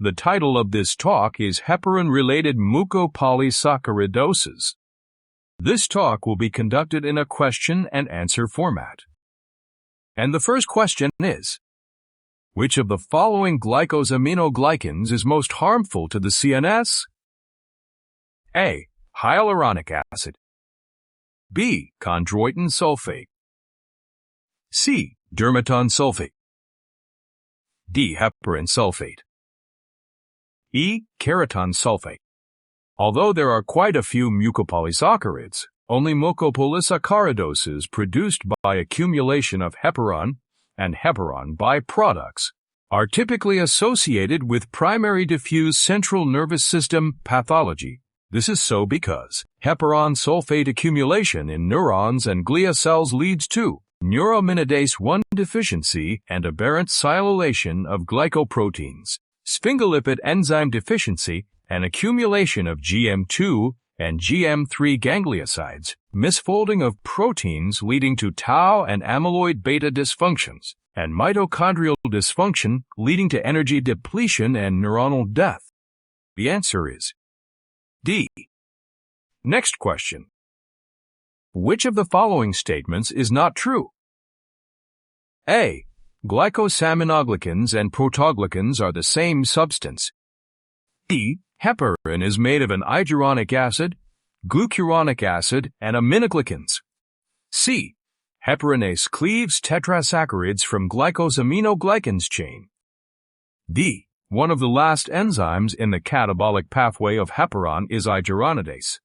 The title of this talk is Heparan-related mucopolysaccharidoses. This talk will be conducted in a question and answer format. And the first question is, which of the following glycosaminoglycans is most harmful to the CNS? A. Hyaluronic acid. B. Chondroitin sulfate. C. Dermaton sulfate. D. Heparan sulfate. E. Keratin sulfate. Although there are quite a few mucopolysaccharides, only mucopolysaccharidoses produced by accumulation of heparan and heparan byproducts are typically associated with primary diffuse central nervous system pathology. This is so because heparan sulfate accumulation in neurons and glia cells leads to neuraminidase 1 deficiency and aberrant sialylation of glycoproteins, sphingolipid enzyme deficiency, and accumulation of GM2 and GM3 gangliosides, misfolding of proteins leading to tau and amyloid beta dysfunctions, and mitochondrial dysfunction leading to energy depletion and neuronal death. The answer is D. Next question. Which of the following statements is not true? A. Glycosaminoglycans and protoglycans are the same substance. B. Heparin is made of an iguronic acid, glucuronic acid, and aminoglycans. C. Heparinase cleaves tetrasaccharides from glycosaminoglycans chain. D. One of the last enzymes in the catabolic pathway of heparan is iduronidase.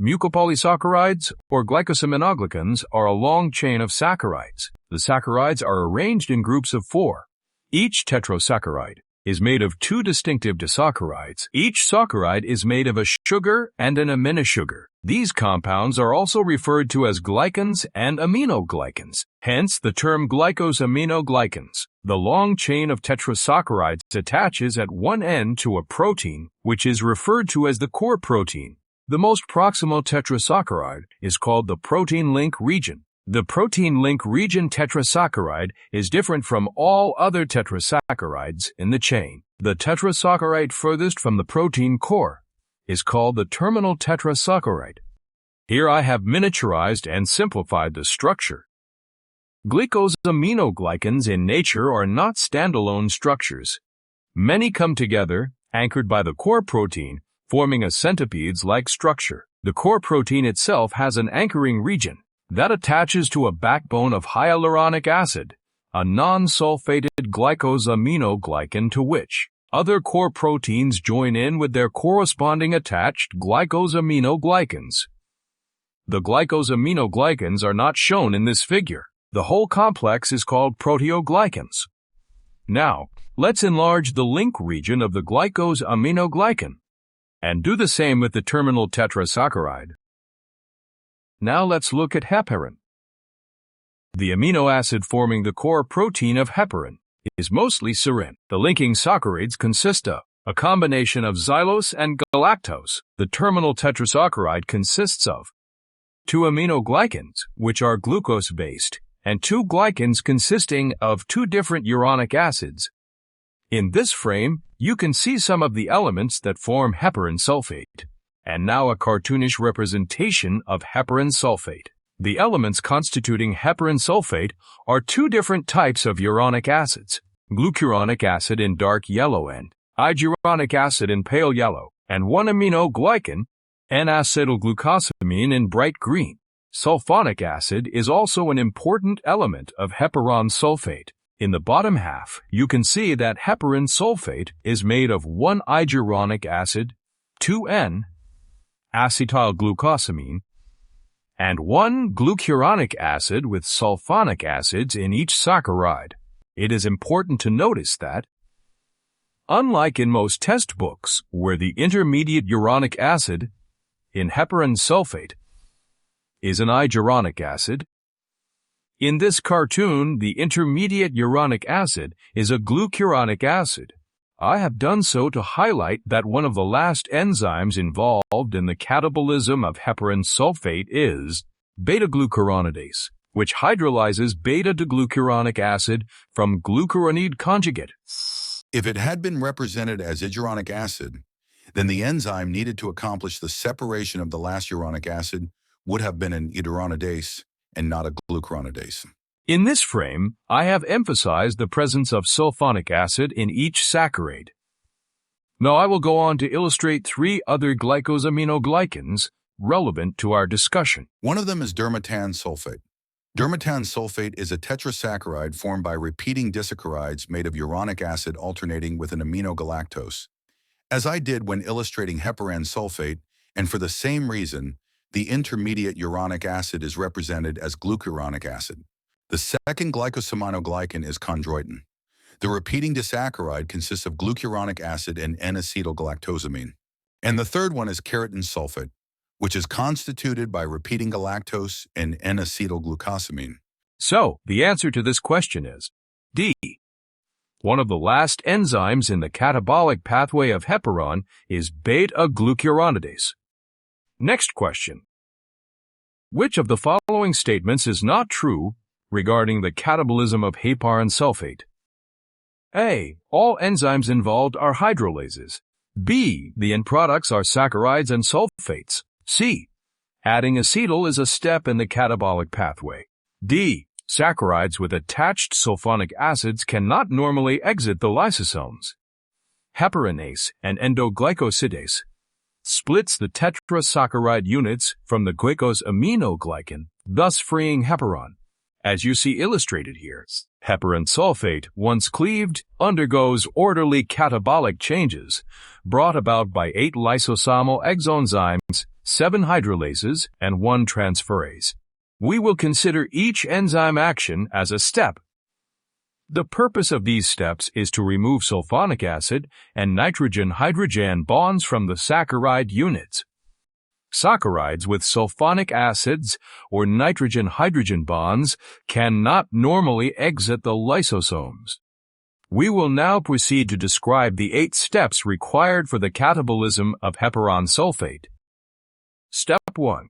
Mucopolysaccharides, or glycosaminoglycans, are a long chain of saccharides. The saccharides are arranged in groups of 4. Each tetrasaccharide is made of 2 distinctive disaccharides. Each saccharide is made of a sugar and an aminosugar. These compounds are also referred to as glycans and aminoglycans, hence the term glycosaminoglycans. The long chain of tetrasaccharides attaches at one end to a protein, which is referred to as the core protein. The most proximal tetrasaccharide is called the protein link region. The protein link region tetrasaccharide is different from all other tetrasaccharides in the chain. The tetrasaccharide furthest from the protein core is called the terminal tetrasaccharide. Here I have miniaturized and simplified the structure. Glycosaminoglycans in nature are not standalone structures. Many come together, anchored by the core protein, forming a centipedes-like structure. The core protein itself has an anchoring region that attaches to a backbone of hyaluronic acid, a non-sulfated glycosaminoglycan to which other core proteins join in with their corresponding attached glycosaminoglycans. The glycosaminoglycans are not shown in this figure. The whole complex is called proteoglycans. Now, let's enlarge the link region of the glycosaminoglycan and do the same with the terminal tetrasaccharide. Now let's look at heparin. The amino acid forming the core protein of heparin is mostly serine. The linking saccharide consists of a combination of xylose and galactose. The terminal tetrasaccharide consists of 2 aminoglycans, which are glucose-based, and 2 glycans consisting of 2 different uronic acids. In this frame, you can see some of the elements that form heparan sulfate. And now a cartoonish representation of heparan sulfate. The elements constituting heparan sulfate are 2 different types of uronic acids, glucuronic acid in dark yellow and iguronic acid in pale yellow, and 1 aminoglycan, N-acetylglucosamine in bright green. Sulfonic acid is also an important element of heparan sulfate. In the bottom half, you can see that heparan sulfate is made of 1 iguronic acid, 2 N-acetylglucosamine, and 1 glucuronic acid with sulfonic acids in each saccharide. It is important to notice that, unlike in most test books where the intermediate uronic acid in heparan sulfate is an iguronic acid, in this cartoon the intermediate uronic acid is a glucuronic acid. I have done so to highlight that one of the last enzymes involved in the catabolism of heparan sulfate is beta-glucuronidase, which hydrolyzes beta-glucuronic acid from glucuronide conjugate. If it had been represented as iduronic acid, then the enzyme needed to accomplish the separation of the last uronic acid would have been an iduronidase and not a glucuronidase. In this frame, I have emphasized the presence of sulfonic acid in each saccharide. Now I will go on to illustrate 3 other glycosaminoglycans relevant to our discussion. One of them is dermatan sulfate. Dermatan sulfate is a tetrasaccharide formed by repeating disaccharides made of uronic acid alternating with an aminogalactose. As I did when illustrating heparan sulfate, and for the same reason, the intermediate uronic acid is represented as glucuronic acid. The second glycosaminoglycan is chondroitin. The repeating disaccharide consists of glucuronic acid and N-acetylgalactosamine. And the third one is keratin sulfate, which is constituted by repeating galactose and N-acetylglucosamine. So, the answer to this question is D. One of the last enzymes in the catabolic pathway of heparan is beta-glucuronidase. Next question. Which of the following statements is not true regarding the catabolism of heparan sulfate? A. All enzymes involved are hydrolases. B. The end products are saccharides and sulfates. C. Adding acetyl is a step in the catabolic pathway. D. Saccharides with attached sulfonic acids cannot normally exit the lysosomes. Heparinase, an endoglycosidase, splits the tetrasaccharide units from the glycosaminoglycan, thus freeing heparan. As you see illustrated here, heparan sulfate, once cleaved, undergoes orderly catabolic changes brought about by 8 lysosomal exoenzymes, 7 hydrolases, and 1 transferase. We will consider each enzyme action as a step. The purpose of these steps is to remove sulfonic acid and nitrogen-hydrogen bonds from the saccharide units. Saccharides with sulfonic acids or nitrogen-hydrogen bonds cannot normally exit the lysosomes. We will now proceed to describe the 8 steps required for the catabolism of heparan sulfate. Step 1.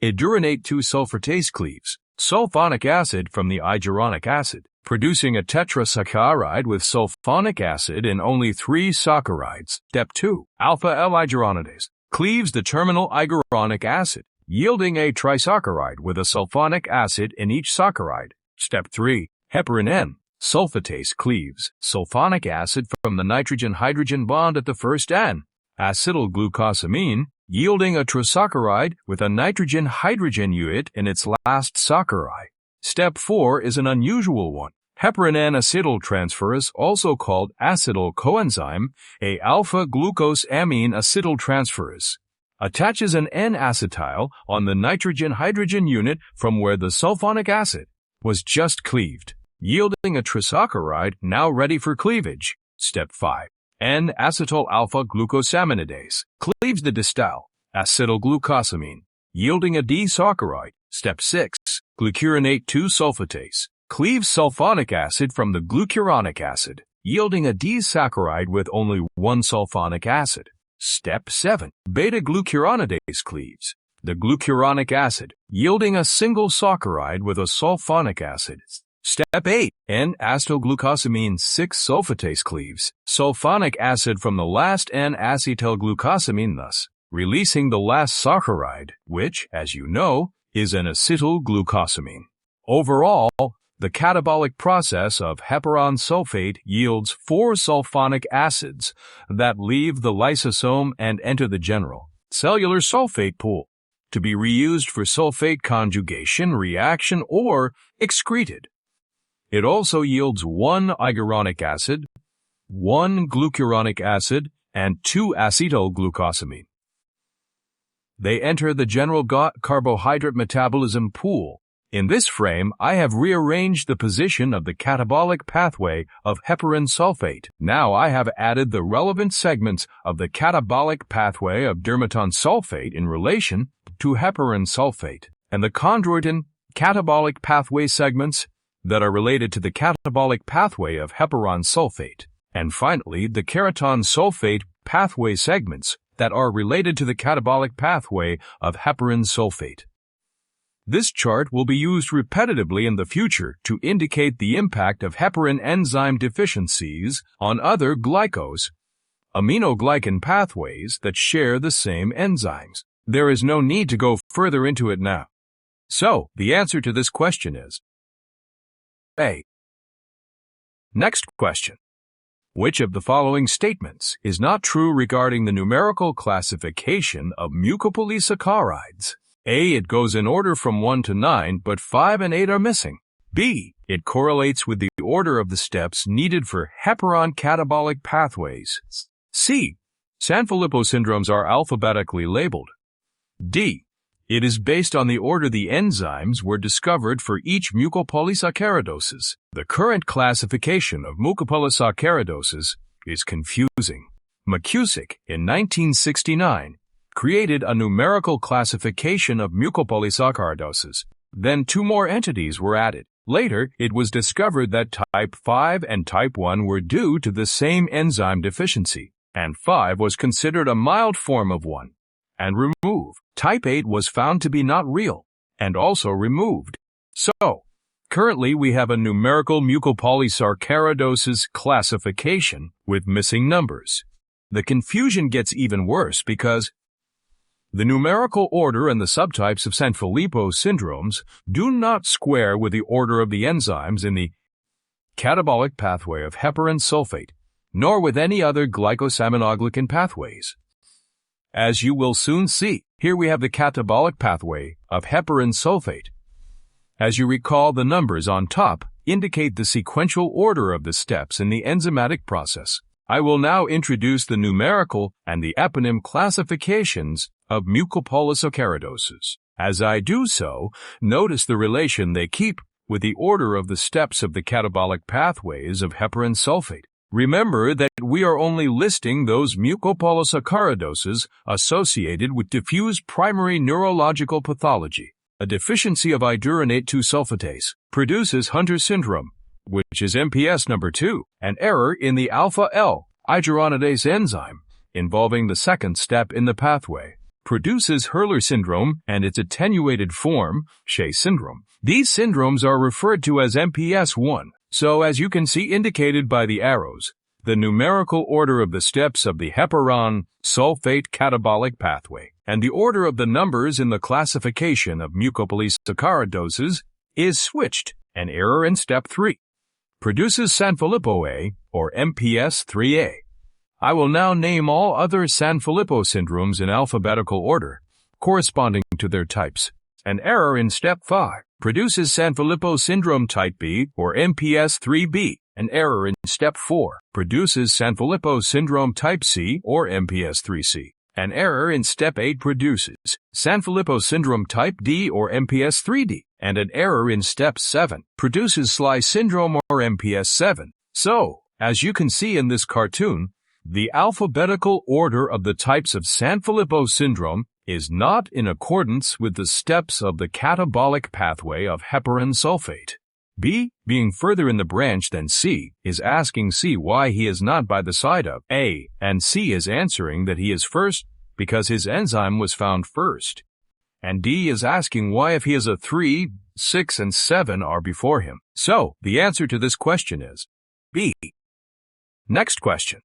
Iduronate 2-sulfatase cleaves sulfonic acid from the iduronic acid, producing a tetrasaccharide with sulfonic acid in only 3 saccharides. Step 2. Alpha-L-iduronidase cleaves the terminal iduronic acid, yielding a trisaccharide with a sulfonic acid in each saccharide. Step 3. Heparan N sulfatase cleaves sulfonic acid from the nitrogen-hydrogen bond at the first N, acetylglucosamine, yielding a trisaccharide with a nitrogen-hydrogen unit in its last saccharide. Step 4 is an unusual one. Heparan N-acetyltransferase, also called acetyl coenzyme, a alpha-glucosamine acetyltransferase, attaches an N-acetyl on the nitrogen-hydrogen unit from where the sulfonic acid was just cleaved, yielding a trisaccharide now ready for cleavage. Step 5. N-acetyl alpha-glucosaminidase cleaves the distal acetylglucosamine, yielding a disaccharide. Step 6. Glucuronate 2-sulfatase cleaves sulfonic acid from the glucuronic acid, yielding a disaccharide with only 1 sulfonic acid. Step 7. Beta-glucuronidase cleaves the glucuronic acid, yielding a single saccharide with a sulfonic acid. Step 8. N-acetylglucosamine 6-sulfatase cleaves sulfonic acid from the last N-acetylglucosamine, thus releasing the last saccharide, which, as you know, is an acetylglucosamine. Overall, the catabolic process of heparan sulfate yields 4 sulfonic acids that leave the lysosome and enter the general cellular sulfate pool to be reused for sulfate conjugation, reaction, or excreted. It also yields 1 iguronic acid, 1 glucuronic acid, and 2 acetylglucosamine. They enter the general carbohydrate metabolism pool. In this frame, I have rearranged the position of the catabolic pathway of heparan sulfate. Now I have added the relevant segments of the catabolic pathway of dermatan sulfate in relation to heparan sulfate, and the chondroitin catabolic pathway segments that are related to the catabolic pathway of heparan sulfate, and finally the keratin sulfate pathway segments that are related to the catabolic pathway of heparan sulfate. This chart will be used repetitively in the future to indicate the impact of heparin enzyme deficiencies on other aminoglycan pathways that share the same enzymes. There is no need to go further into it now. So, the answer to this question is A. Next question. Which of the following statements is not true regarding the numerical classification of mucopolysaccharides? A. It goes in order from 1 to 9, but 5 and 8 are missing. B. It correlates with the order of the steps needed for heparan catabolic pathways. C. Sanfilippo syndromes are alphabetically labeled. D. It is based on the order the enzymes were discovered for each mucopolysaccharidoses. The current classification of mucopolysaccharidoses is confusing. McCusick, in 1969, created a numerical classification of mucopolysaccharidoses. Then 2 more entities were added. Later, it was discovered that type 5 and type 1 were due to the same enzyme deficiency, and 5 was considered a mild form of 1 and removed. Type 8 was found to be not real and also removed. So, currently we have a numerical mucopolysaccharidosis classification with missing numbers. The confusion gets even worse because the numerical order and the subtypes of Sanfilippo syndromes do not square with the order of the enzymes in the catabolic pathway of heparan sulfate, nor with any other glycosaminoglycan pathways. As you will soon see, here we have the catabolic pathway of heparan sulfate. As you recall, the numbers on top indicate the sequential order of the steps in the enzymatic process. I will now introduce the numerical and the eponym classifications of mucopolysaccharidoses. As I do so, notice the relation they keep with the order of the steps of the catabolic pathways of heparan sulfate. Remember that we are only listing those mucopolysaccharidoses associated with diffuse primary neurological pathology. A deficiency of iduronate 2-sulfatase produces Hunter syndrome, which is MPS number 2, an error in the alpha-L iduronidase enzyme, involving the second step in the pathway, produces Hurler syndrome and its attenuated form, Shea syndrome. These syndromes are referred to as MPS 1. So, as you can see indicated by the arrows, the numerical order of the steps of the heparan sulfate catabolic pathway and the order of the numbers in the classification of mucopolysaccharidoses is switched. An error in step 3 produces Sanfilippo A, or MPS 3A. I will now name all other Sanfilippo syndromes in alphabetical order, corresponding to their types. An error in step 5 produces Sanfilippo syndrome type B, or MPS 3B. An error in step 4 produces Sanfilippo syndrome type C, or MPS 3C. An error in step 8 produces Sanfilippo syndrome type D, or MPS 3D. And an error in step 7 produces Sly syndrome, or MPS 7. So, as you can see in this cartoon, the alphabetical order of the types of Sanfilippo syndrome is not in accordance with the steps of the catabolic pathway of heparan sulfate. B, being further in the branch than C, is asking C why he is not by the side of A, and C is answering that he is first because his enzyme was found first. And D is asking why if he is a 3, 6, and 7 are before him. So, the answer to this question is B. Next question.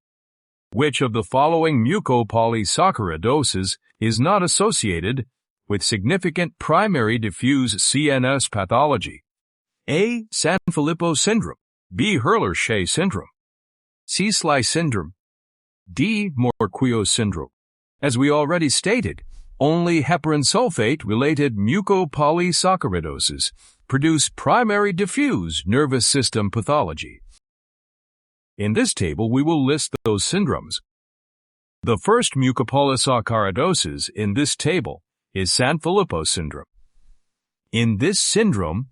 Which of the following mucopolysaccharidoses is not associated with significant primary diffuse CNS pathology? A. Sanfilippo syndrome. B. Hurler-Shea syndrome. C. Sly syndrome. D. Morquio syndrome. As we already stated, only heparan sulfate-related mucopolysaccharidoses produce primary diffuse nervous system pathology. In this table, we will list those syndromes. The first mucopolysaccharidosis in this table is Sanfilippo syndrome. In this syndrome,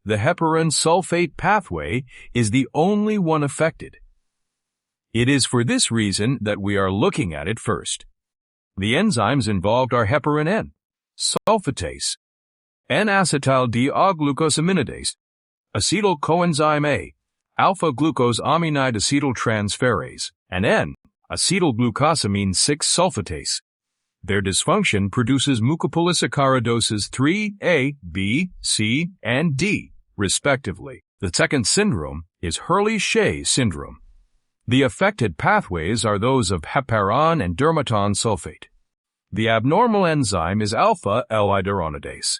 the heparan sulfate pathway is the only one affected. It is for this reason that we are looking at it first. The enzymes involved are heparan N, sulfatase, N-acetyl-D-glucosaminidase, acetyl coenzyme A, alpha-glucosamide acetyltransferase, and N-acetylglucosamine 6-sulfatase. Their dysfunction produces mucopolysaccharidoses 3A, B, C, and D, respectively. The second syndrome is Hurley-Shea syndrome. The affected pathways are those of heparan and dermatan sulfate. The abnormal enzyme is alpha-L-iduronidase.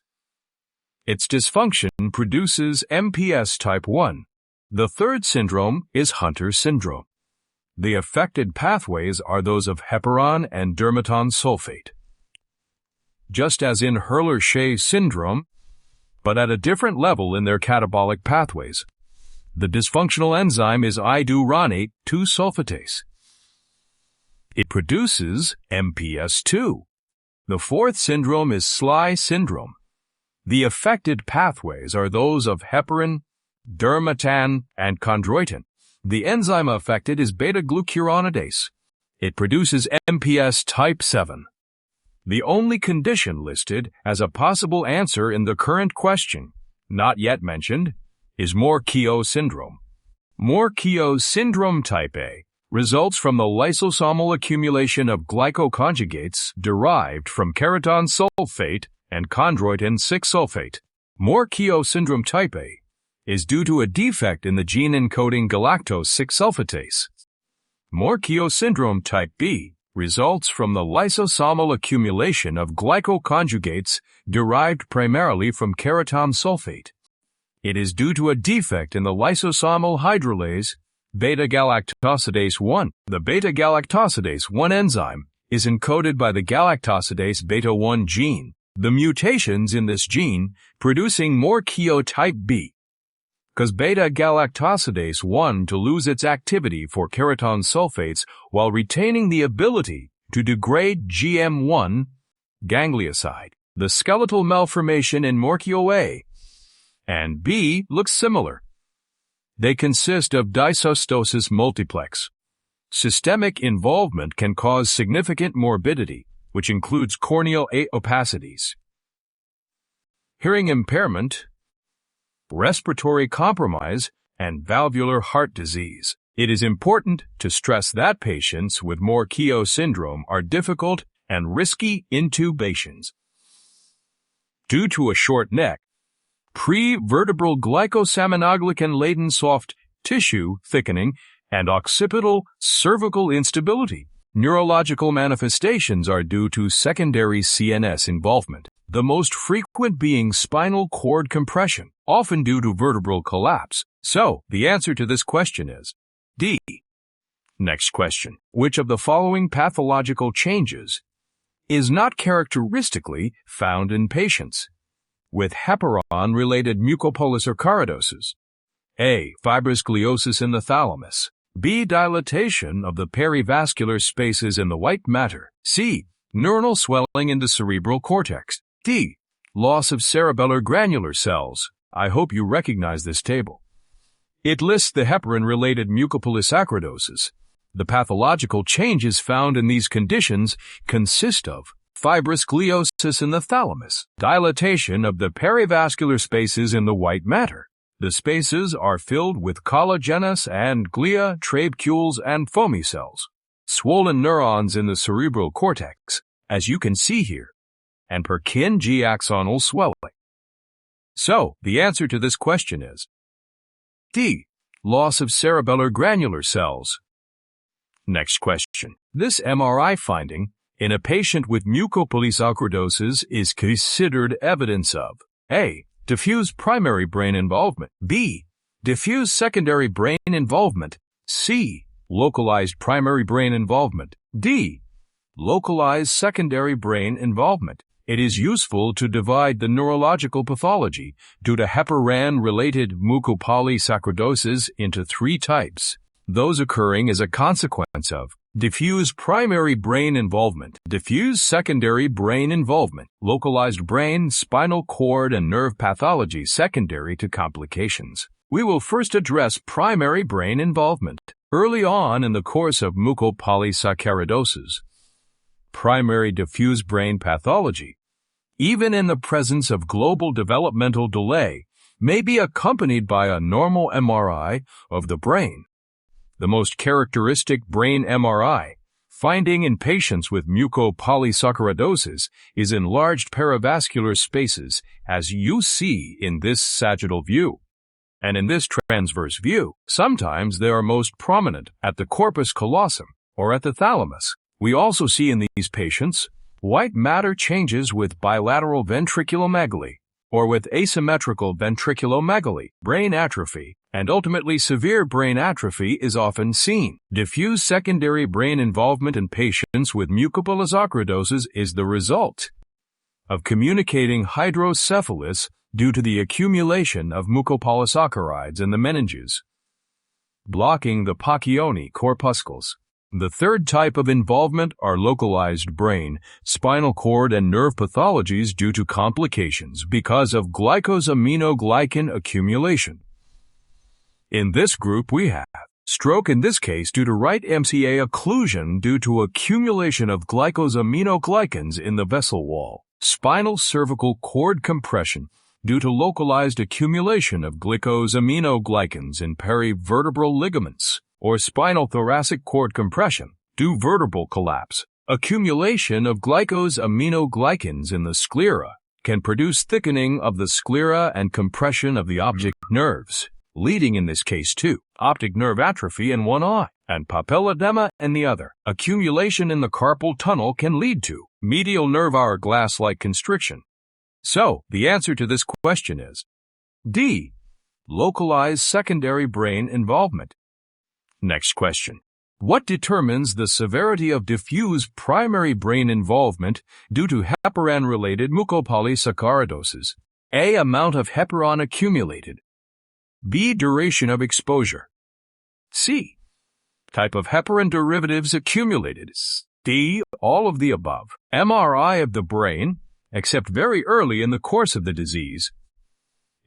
Its dysfunction produces MPS type 1. The third syndrome is Hunter syndrome. The affected pathways are those of heparan and dermatan sulfate. Just as in Hurley-Shea syndrome, but at a different level in their catabolic pathways. The dysfunctional enzyme is iduronate 2-sulfatase. It produces MPS 2. The fourth syndrome is Sly syndrome. The affected pathways are those of heparan, dermatan, and chondroitin. The enzyme affected is beta-glucuronidase. It produces MPS type 7. The only condition listed as a possible answer in the current question, not yet mentioned, is Morquio syndrome. Morquio syndrome type A results from the lysosomal accumulation of glycoconjugates derived from keratin sulfate and chondroitin 6-sulfate. Morquio syndrome type A is due to a defect in the gene encoding galactose 6-sulfatase. Morquio syndrome type B results from the lysosomal accumulation of glycoconjugates derived primarily from keratin sulfate. It is due to a defect in the lysosomal hydrolase beta-galactosidase 1. The beta-galactosidase 1 enzyme is encoded by the galactosidase beta-1 gene. The mutations in this gene producing Morquio type B cause beta-galactosidase 1 to lose its activity for keratin sulfates while retaining the ability to degrade GM1 ganglioside. The skeletal malformation in Morquio A and B looks similar. They consist of dysostosis multiplex. Systemic involvement can cause significant morbidity, which includes corneal opacities, hearing impairment, respiratory compromise, and valvular heart disease. It is important to stress that patients with Morquio syndrome are difficult and risky intubations. Due to a short neck, prevertebral glycosaminoglycan-laden soft tissue thickening, and occipital cervical instability. Neurological manifestations are due to secondary CNS involvement, the most frequent being spinal cord compression, often due to vertebral collapse. So, the answer to this question is D. Next question. Which of the following pathological changes is not characteristically found in patients with heparan-related mucopolysaccharidoses? A. Fibrous gliosis in the thalamus. B. Dilatation of the perivascular spaces in the white matter. C. Neuronal swelling in the cerebral cortex. D. Loss of cerebellar granular cells. I hope you recognize this table. It lists the heparan-related mucopolysaccharidoses. The pathological changes found in these conditions consist of fibrous gliosis in the thalamus, dilatation of the perivascular spaces in the white matter. The spaces are filled with collagenous and glia, trabecules, and foamy cells, swollen neurons in the cerebral cortex, as you can see here, and Purkinje axonal swelling. So, the answer to this question is D. Loss of cerebellar granular cells. Next question. This MRI finding in a patient with mucopolysaccharidoses is considered evidence of A. Diffuse primary brain involvement. B. Diffuse secondary brain involvement. C. Localized primary brain involvement. D. Localized secondary brain involvement. It is useful to divide the neurological pathology due to heparan-related mucopolysaccharidoses into three types. Those occurring as a consequence of diffuse primary brain involvement, diffuse secondary brain involvement, localized brain, spinal cord, and nerve pathology secondary to complications. We will first address primary brain involvement. Early on in the course of mucopolysaccharidoses, primary diffuse brain pathology, even in the presence of global developmental delay, may be accompanied by a normal MRI of the brain. The most characteristic brain MRI finding in patients with mucopolysaccharidoses is enlarged perivascular spaces, as you see in this sagittal view. And in this transverse view, sometimes they are most prominent at the corpus callosum or at the thalamus. We also see in these patients white matter changes with bilateral ventriculomegaly or with asymmetrical ventriculomegaly, brain atrophy, and ultimately severe brain atrophy is often seen. Diffuse secondary brain involvement in patients with mucopolysaccharidoses is the result of communicating hydrocephalus due to the accumulation of mucopolysaccharides in the meninges, blocking the Pacchioni corpuscles. The third type of involvement are localized brain, spinal cord, and nerve pathologies due to complications because of glycosaminoglycan accumulation. In this group we have stroke, in this case due to right MCA occlusion due to accumulation of glycosaminoglycans in the vessel wall, spinal cervical cord compression due to localized accumulation of glycosaminoglycans in perivertebral ligaments, or spinal thoracic cord compression due vertebral collapse. Accumulation of glycosaminoglycans in the sclera can produce thickening of the sclera and compression of the optic nerves, leading in this case to optic nerve atrophy in one eye and papilledema in the other. Accumulation in the carpal tunnel can lead to medial nerve hourglass-like constriction. So, the answer to this question is D. Localized secondary brain involvement. Next question. What determines the severity of diffuse primary brain involvement due to heparan-related mucopolysaccharidoses? A. Amount of heparan accumulated. B. Duration of exposure. C. Type of heparan derivatives accumulated. D. All of the above. MRI of the brain, except very early in the course of the disease,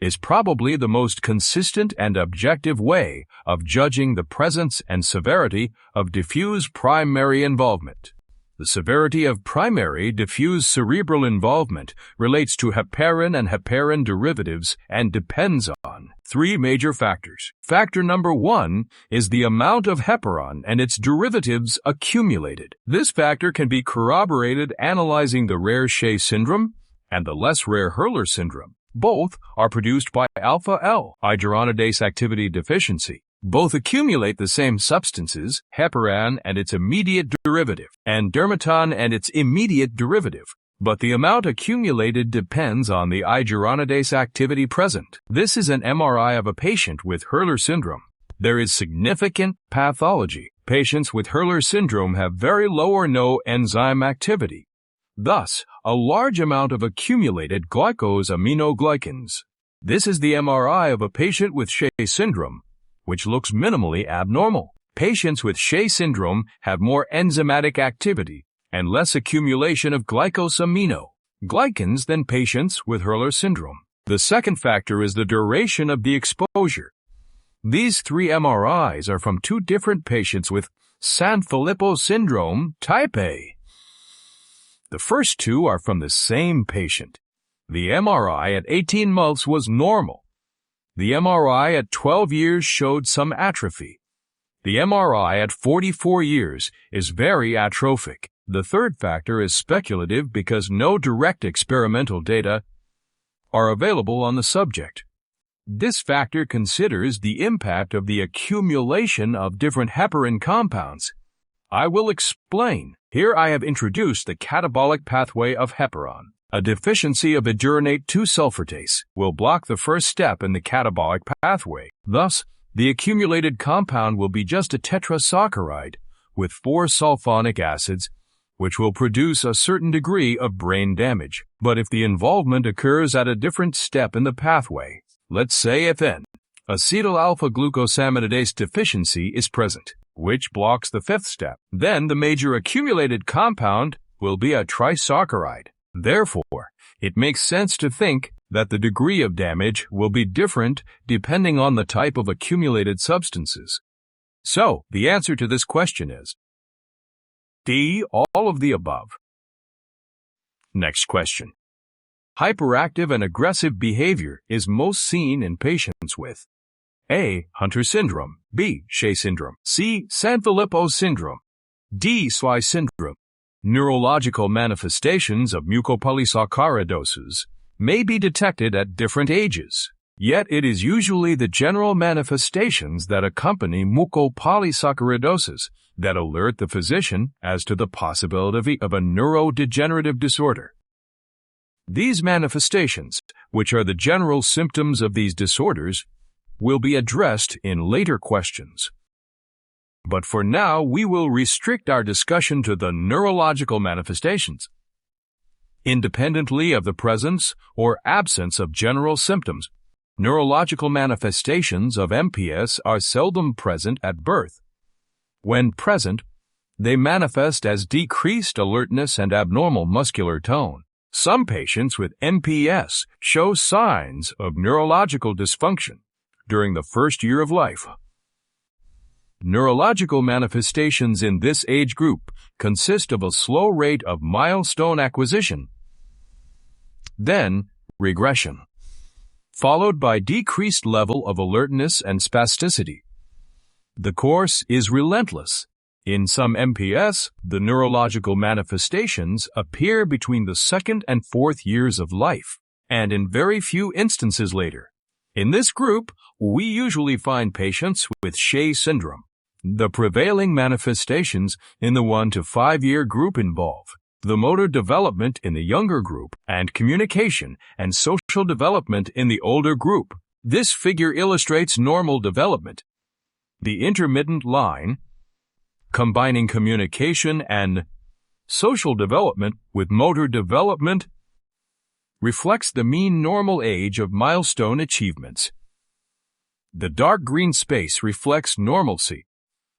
is probably the most consistent and objective way of judging the presence and severity of diffuse primary involvement. The severity of primary diffuse cerebral involvement relates to heparin and heparin derivatives and depends on three major factors. Factor number 1 is the amount of heparan and its derivatives accumulated. This factor can be corroborated analyzing the rare Shea syndrome and the less rare Hurler syndrome. Both are produced by alpha-L iduronidase activity deficiency. Both accumulate the same substances, heparan and its immediate derivative, and dermatan and its immediate derivative, but the amount accumulated depends on the iduronidase activity present. This is an MRI of a patient with Hurler syndrome. There is significant pathology. Patients with Hurler syndrome have very low or no enzyme activity. Thus, a large amount of accumulated glycosaminoglycans. This is the MRI of a patient with Shea syndrome, which looks minimally abnormal. Patients with Shea syndrome have more enzymatic activity and less accumulation of glycosaminoglycans than patients with Hurler syndrome. The second factor is the duration of the exposure. These three MRIs are from two different patients with Sanfilippo syndrome type A. The first two are from the same patient. The MRI at 18 months was normal. The MRI at 12 years showed some atrophy. The MRI at 44 years is very atrophic. The third factor is speculative because no direct experimental data are available on the subject. This factor considers the impact of the accumulation of different heparin compounds. I will explain. Here I have introduced the catabolic pathway of heparan. A deficiency of iduronate 2-sulfatase will block the first step in the catabolic pathway. Thus, the accumulated compound will be just a tetrasaccharide with 4 sulfonic acids, which will produce a certain degree of brain damage. But if the involvement occurs at a different step in the pathway, let's say if N, acetyl-alpha-glucosaminidase deficiency is present, which blocks the 5th step, then the major accumulated compound will be a trisaccharide. Therefore, it makes sense to think that the degree of damage will be different depending on the type of accumulated substances. So, the answer to this question is D. All of the above. Next question. Hyperactive and aggressive behavior is most seen in patients with A. Hunter syndrome, B. Shea syndrome, C. Sanfilippo syndrome, D. SLI syndrome. Neurological manifestations of mucopolysaccharidoses may be detected at different ages, yet it is usually the general manifestations that accompany mucopolysaccharidoses that alert the physician as to the possibility of a neurodegenerative disorder. These manifestations, which are the general symptoms of these disorders, will be addressed in later questions. But for now, we will restrict our discussion to the neurological manifestations. Independently of the presence or absence of general symptoms, neurological manifestations of MPS are seldom present at birth. When present, they manifest as decreased alertness and abnormal muscular tone. Some patients with MPS show signs of neurological dysfunction during the first year of life. Neurological manifestations in this age group consist of a slow rate of milestone acquisition, then regression, followed by decreased level of alertness and spasticity. The course is relentless. In some MPS, the neurological manifestations appear between the second and fourth years of life, and in very few instances later. In this group, we usually find patients with SHAE syndrome. The prevailing manifestations in the 1 to 5 year group involve the motor development in the younger group and communication and social development in the older group. This figure illustrates normal development. The intermittent line, combining communication and social development with motor development, reflects the mean normal age of milestone achievements. The dark green space reflects normalcy.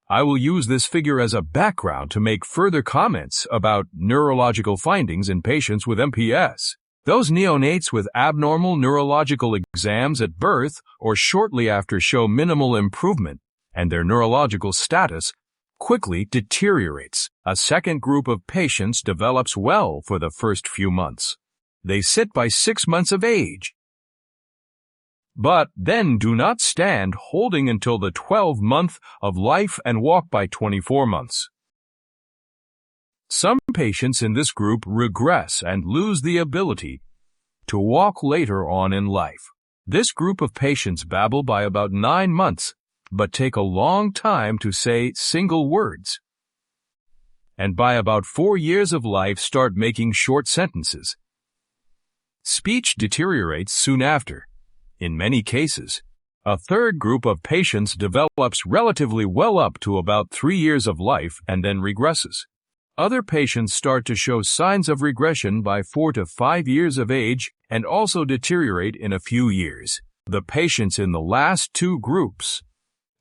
I will use this figure as a background to make further comments about neurological findings in patients with MPS. Those neonates with abnormal neurological exams at birth or shortly after show minimal improvement, and their neurological status quickly deteriorates. A second group of patients develops well for the first few months. They sit by 6 months of age, but then do not stand holding until the 12th month of life and walk by 24 months. Some patients in this group regress and lose the ability to walk later on in life. This group of patients babble by about 9 months, but take a long time to say single words. And by about 4 years of life start making short sentences. Speech deteriorates soon after. In many cases, a third group of patients develops relatively well up to about 3 years of life and then regresses. Other patients start to show signs of regression by 4 to 5 years of age and also deteriorate in a few years. The patients in the last two groups,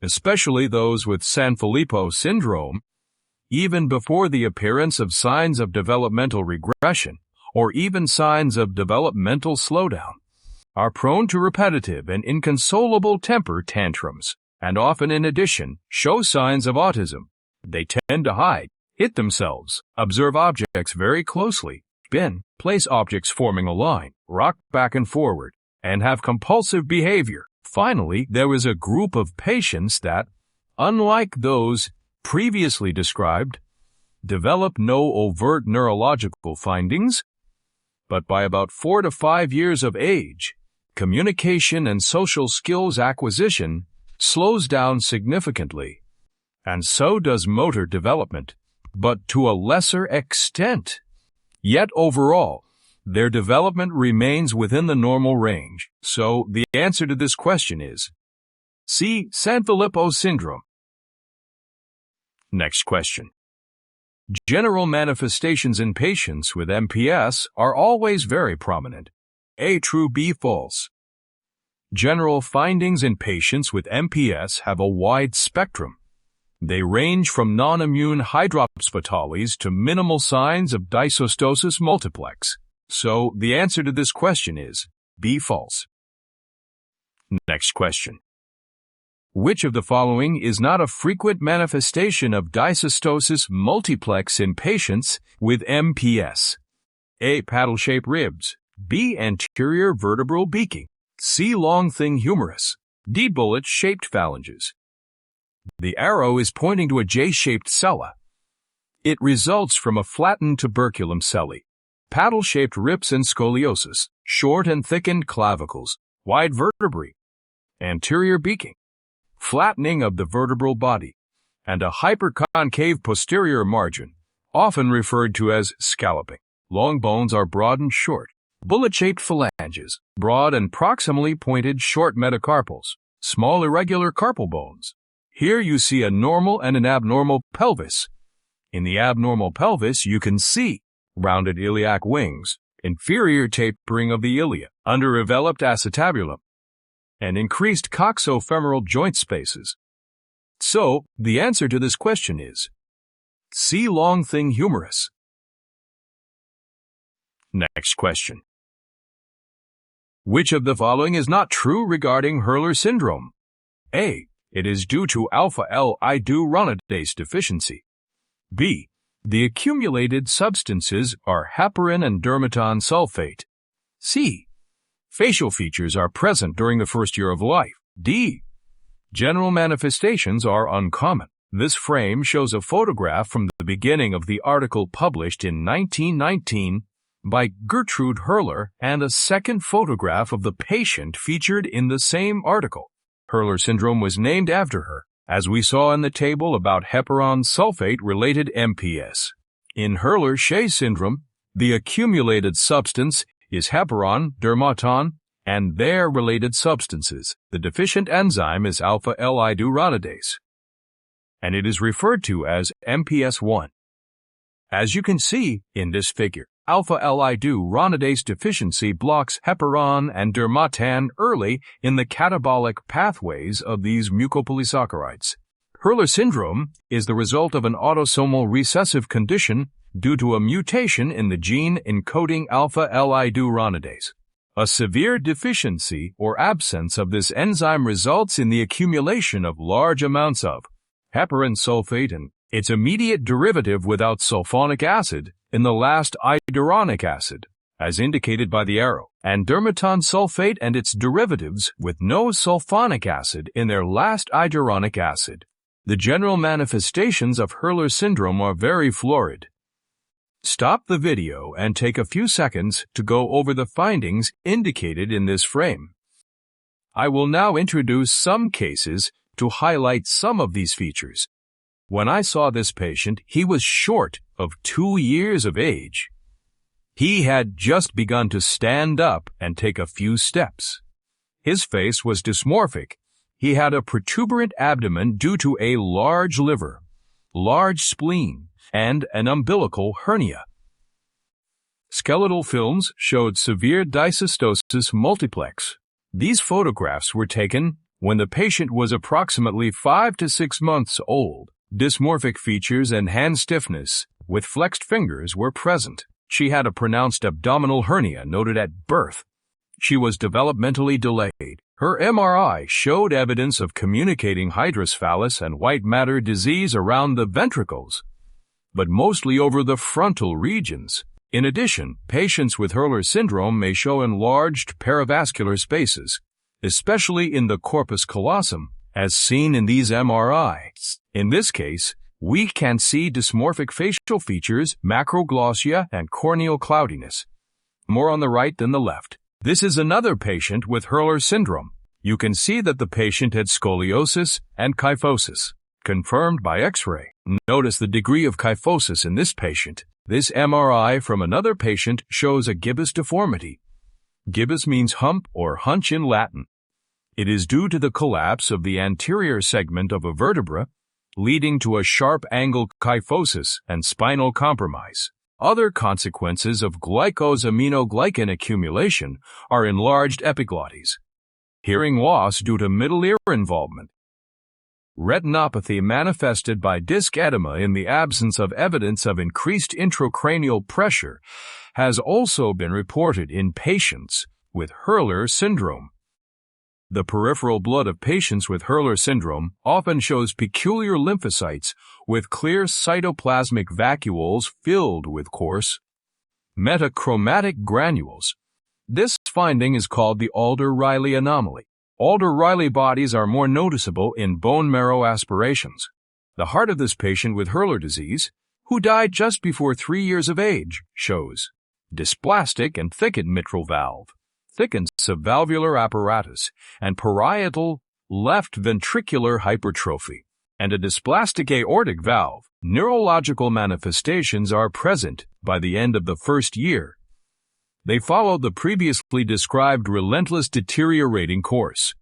especially those with Sanfilippo syndrome, even before the appearance of signs of developmental regression or even signs of developmental slowdown, are prone to repetitive and inconsolable temper tantrums, and often in addition show signs of autism. They tend to hide, hit themselves, observe objects very closely, spin, place objects forming a line, rock back and forward, and have compulsive behavior. Finally, there is a group of patients that, unlike those previously described, develop no overt neurological findings, but by about 4 to 5 years of age, communication and social skills acquisition slows down significantly, and so does motor development, but to a lesser extent. Yet overall, their development remains within the normal range. So the answer to this question is C. Sanfilippo syndrome. Next question. General manifestations in patients with MPS are always very prominent. A. True, B. False. General findings in patients with MPS have a wide spectrum. They range from non-immune hydrospatales to minimal signs of dysostosis multiplex. So the answer to this question is B. False. Next question. Which of the following is not a frequent manifestation of dysostosis multiplex in patients with MPS? A. Paddle-shaped ribs. B. Anterior vertebral beaking. C. Long thin humerus. D. Bullet-shaped phalanges. The arrow is pointing to a J-shaped sella. It results from a flattened tuberculum celli, paddle-shaped ribs and scoliosis, short and thickened clavicles, wide vertebrae, anterior beaking, flattening of the vertebral body, and a hyperconcave posterior margin, often referred to as scalloping. Long bones are broad and short, bullet-shaped phalanges, broad and proximally pointed short metacarpals, small irregular carpal bones. Here you see a normal and an abnormal pelvis. In the abnormal pelvis, you can see rounded iliac wings, inferior tapering of the ilia, underdeveloped acetabulum, and increased coxofemoral joint spaces. So, the answer to this question is C. Long thing humerus. Next question. Which of the following is not true regarding Hurler syndrome? A. It is due to alpha-L-iduronidase deficiency. B. The accumulated substances are heparan and dermaton sulfate. C. Facial features are present during the first year of life. D. General manifestations are uncommon. This frame shows a photograph from the beginning of the article published in 1919 by Gertrude Hurler and a second photograph of the patient featured in the same article. Hurler syndrome was named after her, as we saw in the table about heparan sulfate-related MPS. In Hurler-Scheie syndrome, the accumulated substance is heparan, dermaton, and their related substances. The deficient enzyme is alpha-L-iduronidase, and it is referred to as MPS1. As you can see in this figure, alpha-L-iduronidase deficiency blocks heparan and dermatan early in the catabolic pathways of these mucopolysaccharides. Hurler syndrome is the result of an autosomal recessive condition due to a mutation in the gene encoding alpha-L-iduronidase. A severe deficiency or absence of this enzyme results in the accumulation of large amounts of heparan sulfate and its immediate derivative without sulfonic acid in the last iduronic acid, as indicated by the arrow, and dermaton sulfate and its derivatives with no sulfonic acid in their last iduronic acid. The general manifestations of Hurler syndrome are very florid. Stop the video and take a few seconds to go over the findings indicated in this frame. I will now introduce some cases to highlight some of these features. When I saw this patient, he was short of 2 years of age. He had just begun to stand up and take a few steps. His face was dysmorphic. He had a protuberant abdomen due to a large liver, large spleen, and an umbilical hernia. Skeletal films showed severe dysostosis multiplex. These photographs were taken when the patient was approximately 5 to 6 months old. Dysmorphic features and hand stiffness with flexed fingers were present. She had a pronounced abdominal hernia noted at birth. She was developmentally delayed. Her MRI showed evidence of communicating hydrocephalus and white matter disease around the ventricles, but mostly over the frontal regions. In addition, patients with Hurler syndrome may show enlarged peривascular spaces, especially in the corpus callosum, as seen in these MRIs. In this case, we can see dysmorphic facial features, macroglossia, and corneal cloudiness, more on the right than the left. This is another patient with Hurler syndrome. You can see that the patient had scoliosis and kyphosis, confirmed by X-ray. Notice the degree of kyphosis in this patient. This MRI from another patient shows a gibbous deformity. Gibbous means hump or hunch in Latin. It is due to the collapse of the anterior segment of a vertebra, leading to a sharp angle kyphosis and spinal compromise. Other consequences of glycosaminoglycan accumulation are enlarged epiglottis, hearing loss due to middle ear involvement, retinopathy manifested by disc edema in the absence of evidence of increased intracranial pressure has also been reported in patients with Hurler syndrome. The peripheral blood of patients with Hurler syndrome often shows peculiar lymphocytes with clear cytoplasmic vacuoles filled with coarse, metachromatic granules. This finding is called the Alder-Riley anomaly. Alder-Riley bodies are more noticeable in bone marrow aspirations. The heart of this patient with Hurler disease, who died just before 3 years of age, shows dysplastic and thickened mitral valve, thickened subvalvular apparatus, and parietal left ventricular hypertrophy, and a dysplastic aortic valve. Neurological manifestations are present by the end of the first year. They follow the previously described relentless deteriorating course.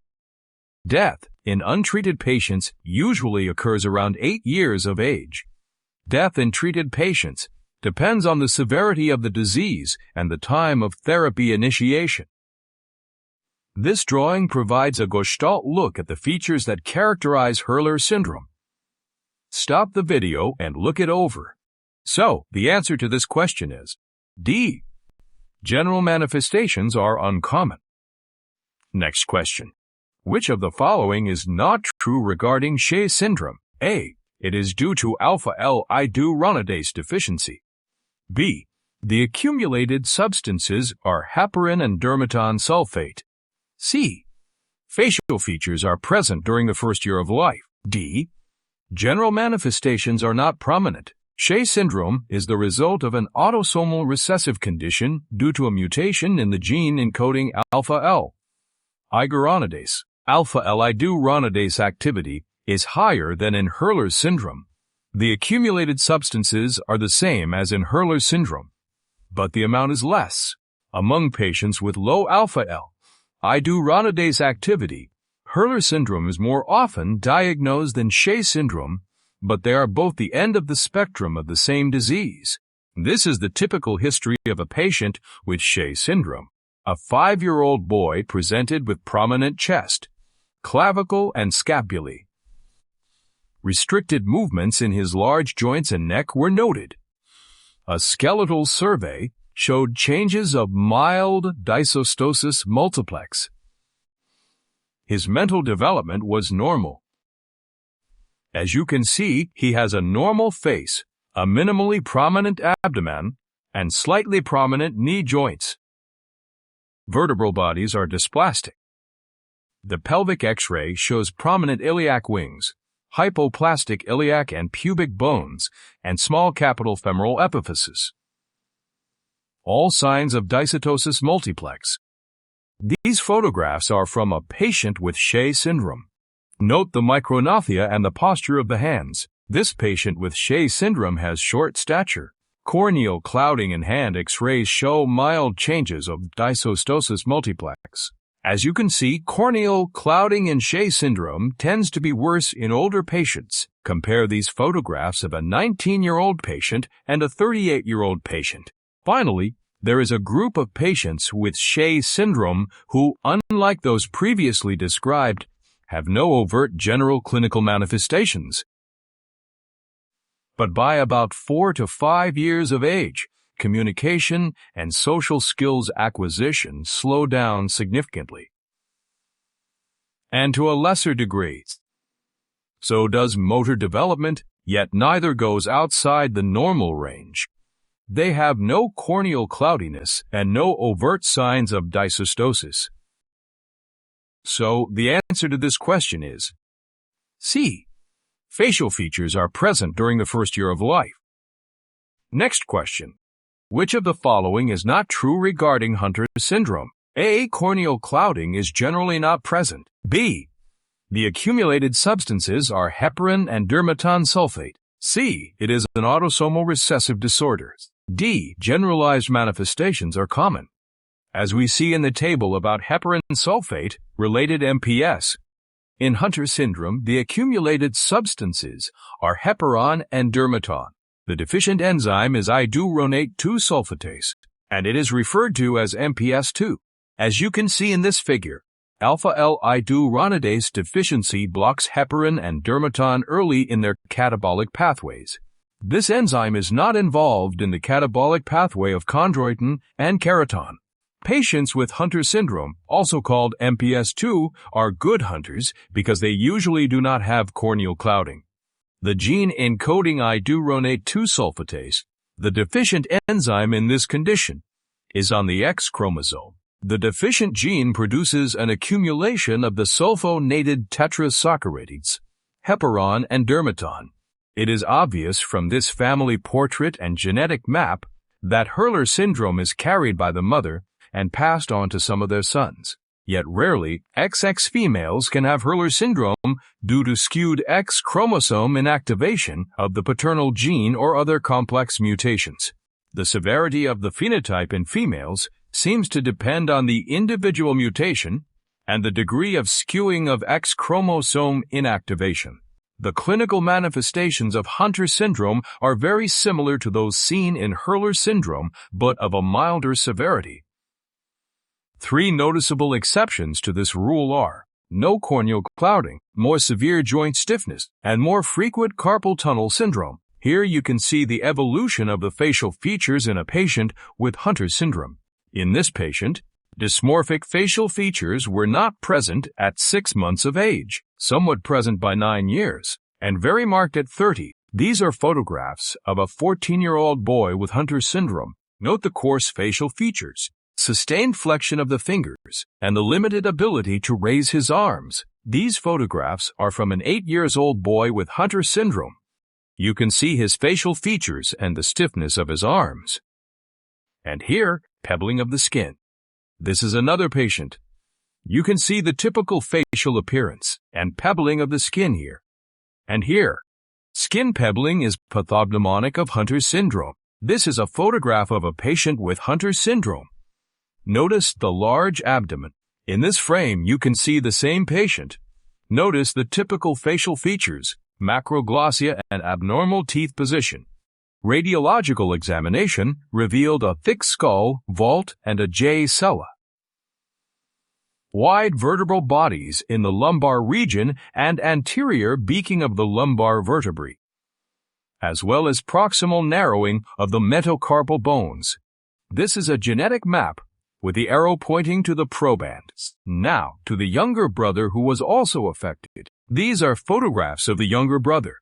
Death in untreated patients usually occurs around 8 years of age. Death in treated patients depends on the severity of the disease and the time of therapy initiation. This drawing provides a gestalt look at the features that characterize Hurler syndrome. Stop the video and look it over. So, the answer to this question is D. General manifestations are uncommon. Next question. Which of the following is not true regarding Shea syndrome? A. It is due to alpha-L-iduronidase deficiency. B. The accumulated substances are heparan and dermaton sulfate. C. Facial features are present during the first year of life. D. General manifestations are not prominent. Shea syndrome is the result of an autosomal recessive condition due to a mutation in the gene encoding alpha-L-iduronidase. Alpha-L-iduronidase activity is higher than in Hurler syndrome. The accumulated substances are the same as in Hurler syndrome, but the amount is less. Among patients with low alpha-L-iduronidase activity, Hurler syndrome is more often diagnosed than Shea syndrome, but they are both the end of the spectrum of the same disease. This is the typical history of a patient with Shea syndrome. A 5-year-old boy presented with prominent chest, clavicle, and scapulae. Restricted movements in his large joints and neck were noted. A skeletal survey showed changes of mild dysostosis multiplex. His mental development was normal. As you can see, he has a normal face, a minimally prominent abdomen, and slightly prominent knee joints. Vertebral bodies are dysplastic. The pelvic X-ray shows prominent iliac wings, hypoplastic iliac and pubic bones, and small capital femoral epiphysis. All signs of dysostosis multiplex. These photographs are from a patient with Shea syndrome. Note the micronathia and the posture of the hands. This patient with Shea syndrome has short stature. Corneal clouding in hand X-rays show mild changes of dysostosis multiplex. As you can see, corneal clouding in Shea syndrome tends to be worse in older patients. Compare these photographs of a 19-year-old patient and a 38-year-old patient. Finally, there is a group of patients with Shea syndrome who, unlike those previously described, have no overt general clinical manifestations. But by about 4 to 5 years of age, communication and social skills acquisition slow down significantly. And to a lesser degree, so does motor development, yet neither goes outside the normal range. They have no corneal cloudiness and no overt signs of dysostosis. So, the answer to this question is C. Facial features are present during the first year of life. Next question. Which of the following is not true regarding Hunter syndrome? A. Corneal clouding is generally not present. B. The accumulated substances are heparan and dermaton sulfate. C. It is an autosomal recessive disorder. D. Generalized manifestations are common. As we see in the table about heparan sulfate-related MPS, in Hunter syndrome, the accumulated substances are heparan and dermaton. The deficient enzyme is iduronate 2 sulfatase, and it is referred to as MPS 2. As you can see in this figure, alpha-L-iduronidase deficiency blocks heparan and dermaton early in their catabolic pathways. This enzyme is not involved in the catabolic pathway of chondroitin and keratin. Patients with Hunter syndrome, also called MPS 2, are good hunters because they usually do not have corneal clouding. The gene encoding iduronate 2 sulfatase, the deficient enzyme in this condition, is on the X chromosome. The deficient gene produces an accumulation of the sulfate-related tetrasaccharides, heparan and dermaton. It is obvious from this family portrait and genetic map that Hurler syndrome is carried by the mother and passed on to some of their sons. Yet rarely, XX females can have Hurler syndrome due to skewed X chromosome inactivation of the paternal gene or other complex mutations. The severity of the phenotype in females seems to depend on the individual mutation and the degree of skewing of X chromosome inactivation. The clinical manifestations of Hunter syndrome are very similar to those seen in Hurler syndrome, but of a milder severity. 3 noticeable exceptions to this rule are no corneal clouding, more severe joint stiffness, and more frequent carpal tunnel syndrome. Here you can see the evolution of the facial features in a patient with Hunter syndrome. In this patient, dysmorphic facial features were not present at 6 months of age, somewhat present by 9 years, and very marked at 30. These are photographs of a 14-year-old boy with Hunter syndrome. Note the coarse facial features, sustained flexion of the fingers, and the limited ability to raise his arms. These photographs are from an 8-year-old boy with Hunter syndrome. You can see his facial features and the stiffness of his arms. And here, pebbling of the skin. This is another patient. You can see the typical facial appearance and pebbling of the skin here. And here, skin pebbling is pathognomonic of Hunter syndrome. This is a photograph of a patient with Hunter syndrome. Notice the large abdomen. In this frame, you can see the same patient. Notice the typical facial features, macroglossia and abnormal teeth position. Radiological examination revealed a thick skull, vault, and a J sella. Wide vertebral bodies in the lumbar region and anterior beaking of the lumbar vertebrae, as well as proximal narrowing of the metacarpal bones. This is a genetic map with the arrow pointing to the proband. Now, to the younger brother who was also affected. These are photographs of the younger brother.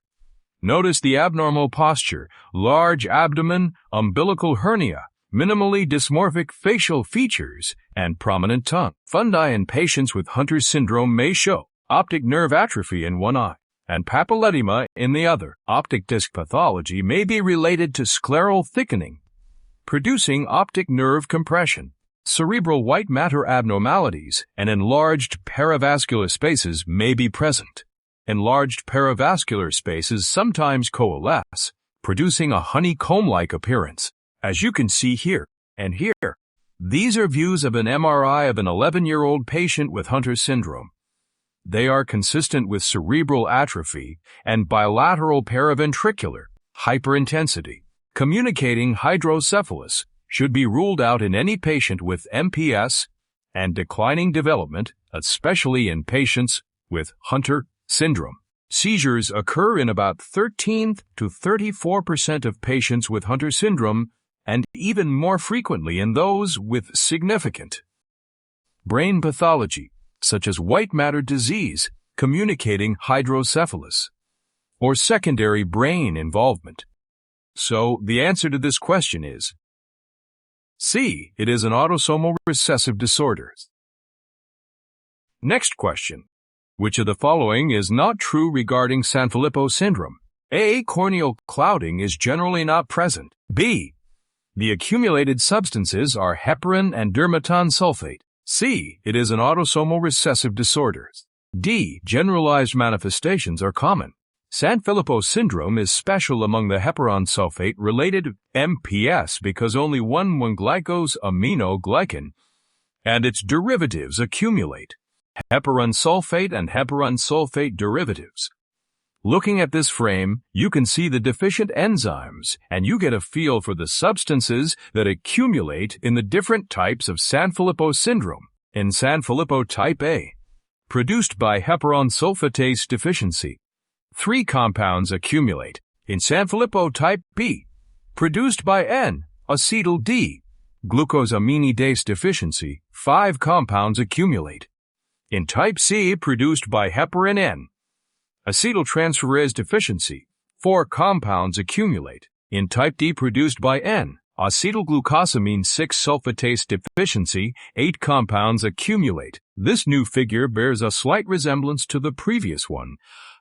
Notice the abnormal posture, large abdomen, umbilical hernia, minimally dysmorphic facial features, and prominent tongue. Fundi in patients with Hunter syndrome may show optic nerve atrophy in one eye and papilledema in the other. Optic disc pathology may be related to scleral thickening, producing optic nerve compression. Cerebral white matter abnormalities and enlarged peravascular spaces may be present. Enlarged peravascular spaces sometimes coalesce, producing a honeycomb-like appearance, as you can see here and here. These are views of an MRI of an 11-year-old patient with Hunter syndrome. They are consistent with cerebral atrophy and bilateral paraventricular hyperintensity. Communicating hydrocephalus should be ruled out in any patient with MPS and declining development, especially in patients with Hunter syndrome. Seizures occur in about 13 to 34% of patients with Hunter syndrome and even more frequently in those with significant brain pathology, such as white matter disease, communicating hydrocephalus, or secondary brain involvement. So the answer to this question is C. It is an autosomal recessive disorder. Next question. Which of the following is not true regarding Sanfilippo syndrome? A. Corneal clouding is generally not present. B. The accumulated substances are heparan and dermatan sulfate. C. It is an autosomal recessive disorder. D. Generalized manifestations are common. Sanfilippo syndrome is special among the heparan sulfate-related MPS because only one 1-glycosaminoglycan and its derivatives accumulate. Heparan sulfate and heparan sulfate derivatives. Looking at this frame, you can see the deficient enzymes, and you get a feel for the substances that accumulate in the different types of Sanfilippo syndrome. In Sanfilippo type A, produced by heparan sulfatase deficiency, 3 compounds accumulate. In Sanfilippo type B, produced by N-acetyl D, glucosaminidase deficiency, 5 compounds accumulate. In type C, produced by heparin N, acetyltransferase deficiency, 4 compounds accumulate. In type D, produced by N, acetylglucosamine 6-sulfatase deficiency, 8 compounds accumulate. This new figure bears a slight resemblance to the previous one,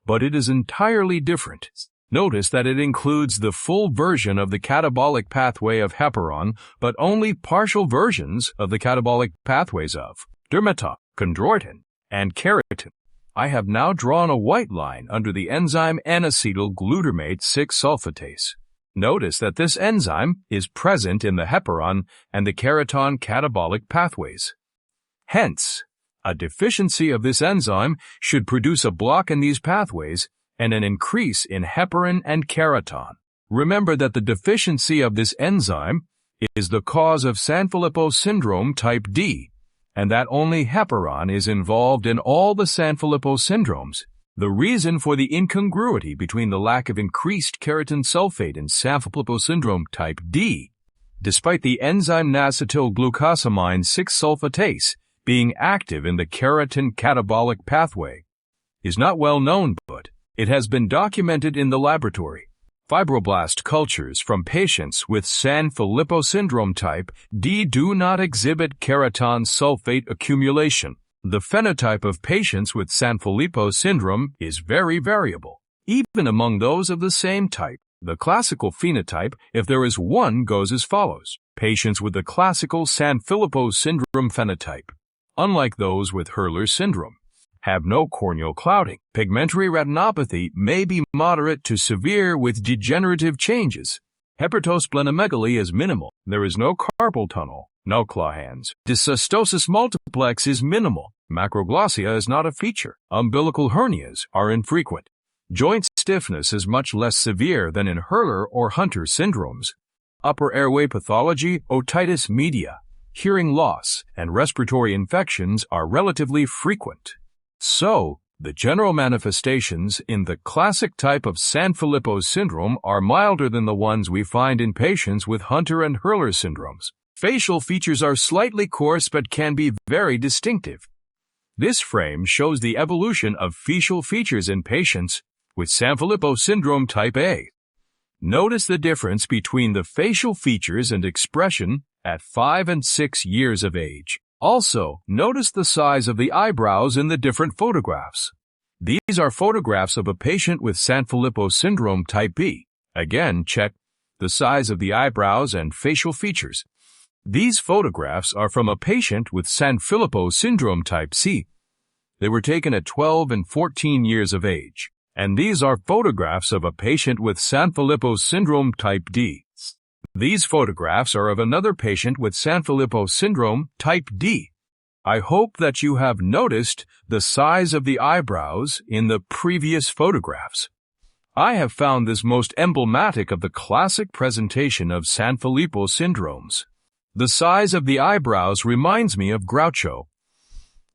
but it is entirely different. Notice that it includes the full version of the catabolic pathway of heparan, but only partial versions of the catabolic pathways of dermaton, chondroitin, and keratin. I have now drawn a white line under the enzyme N-acetyl glutamate 6-sulfatase. Notice that this enzyme is present in the heparan and the keratin catabolic pathways. Hence, a deficiency of this enzyme should produce a block in these pathways and an increase in heparan and keratin. Remember that the deficiency of this enzyme is the cause of Sanfilippo syndrome type D, and that only heparan is involved in all the Sanfilippo syndromes. The reason for the incongruity between the lack of increased keratin sulfate in Sanfilippo syndrome type D, despite the enzyme N-acetylglucosamine 6-sulfatase being active in the keratin catabolic pathway, is not well known, but it has been documented in the laboratory. Fibroblast cultures from patients with Sanfilippo syndrome type D do not exhibit keratin sulfate accumulation. The phenotype of patients with Sanfilippo syndrome is very variable, even among those of the same type. The classical phenotype, if there is one, goes as follows. Patients with the classical Sanfilippo syndrome phenotype, unlike those with Hurler syndrome, have no corneal clouding. Pigmentary retinopathy may be moderate to severe with degenerative changes. Hepatosplenomegaly is minimal. There is no carpal tunnel, no claw hands. Dysostosis multiplex is minimal. Macroglossia is not a feature. Umbilical hernias are infrequent. Joint stiffness is much less severe than in Hurler or Hunter syndromes. Upper airway pathology, otitis media, hearing loss, and respiratory infections are relatively frequent. So, the general manifestations in the classic type of Sanfilippo syndrome are milder than the ones we find in patients with Hunter and Hurler syndromes. Facial features are slightly coarse but can be very distinctive. This frame shows the evolution of facial features in patients with Sanfilippo syndrome type A. Notice the difference between the facial features and expression at 5 and 6 years of age. Also, notice the size of the eyebrows in the different photographs. These are photographs of a patient with Sanfilippo syndrome type B. Again, check the size of the eyebrows and facial features. These photographs are from a patient with Sanfilippo syndrome type C. They were taken at 12 and 14 years of age. And these are photographs of a patient with Sanfilippo syndrome type D. These photographs are of another patient with Sanfilippo syndrome type D. I hope that you have noticed the size of the eyebrows in the previous photographs. I have found this most emblematic of the classic presentation of Sanfilippo syndromes. The size of the eyebrows reminds me of Groucho,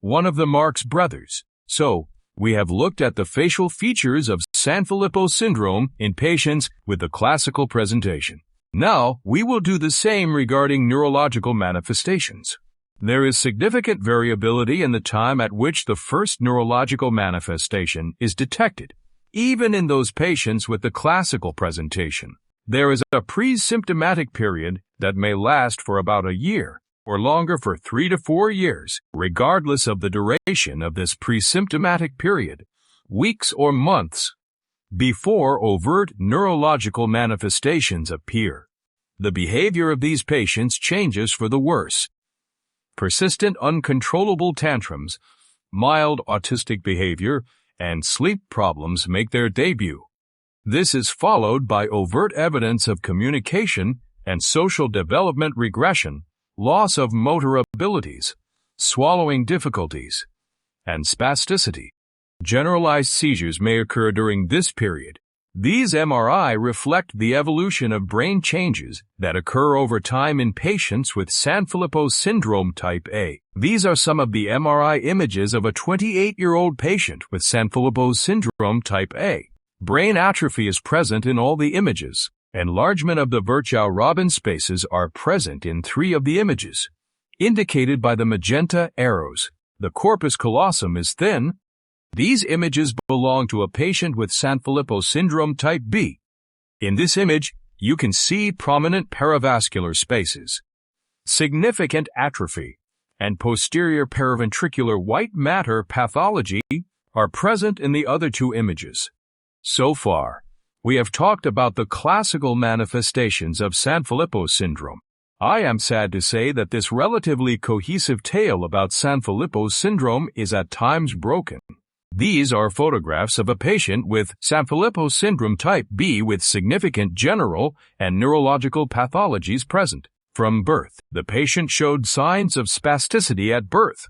one of the Marx brothers. So, we have looked at the facial features of Sanfilippo syndrome in patients with the classical presentation. Now, we will do the same regarding neurological manifestations. There is significant variability in the time at which the first neurological manifestation is detected, even in those patients with the classical presentation. There is a pre-symptomatic period that may last for about a year, or longer for 3 to 4 years, regardless of the duration of this pre-symptomatic period, weeks or months, before overt neurological manifestations appear. The behavior of these patients changes for the worse. Persistent uncontrollable tantrums, mild autistic behavior, and sleep problems make their debut. This is followed by overt evidence of communication and social development regression, loss of motor abilities, swallowing difficulties, and spasticity. Generalized seizures may occur during this period. These MRI reflect the evolution of brain changes that occur over time in patients with Sanfilippo syndrome type A. These are some of the MRI images of a 28-year-old patient with Sanfilippo syndrome type A. Brain atrophy is present in all the images. Enlargement of the Virchow-Robin spaces are present in 3 of the images, indicated by the magenta arrows. The corpus callosum is thin. These images belong to a patient with Sanfilippo syndrome type B. In this image, you can see prominent peravascular spaces. Significant atrophy and posterior paraventricular white matter pathology are present in the other 2 images. So far, we have talked about the classical manifestations of Sanfilippo syndrome. I am sad to say that this relatively cohesive tale about Sanfilippo syndrome is at times broken. These are photographs of a patient with Sanfilippo syndrome type B with significant general and neurological pathologies present. From birth, the patient showed signs of spasticity at birth,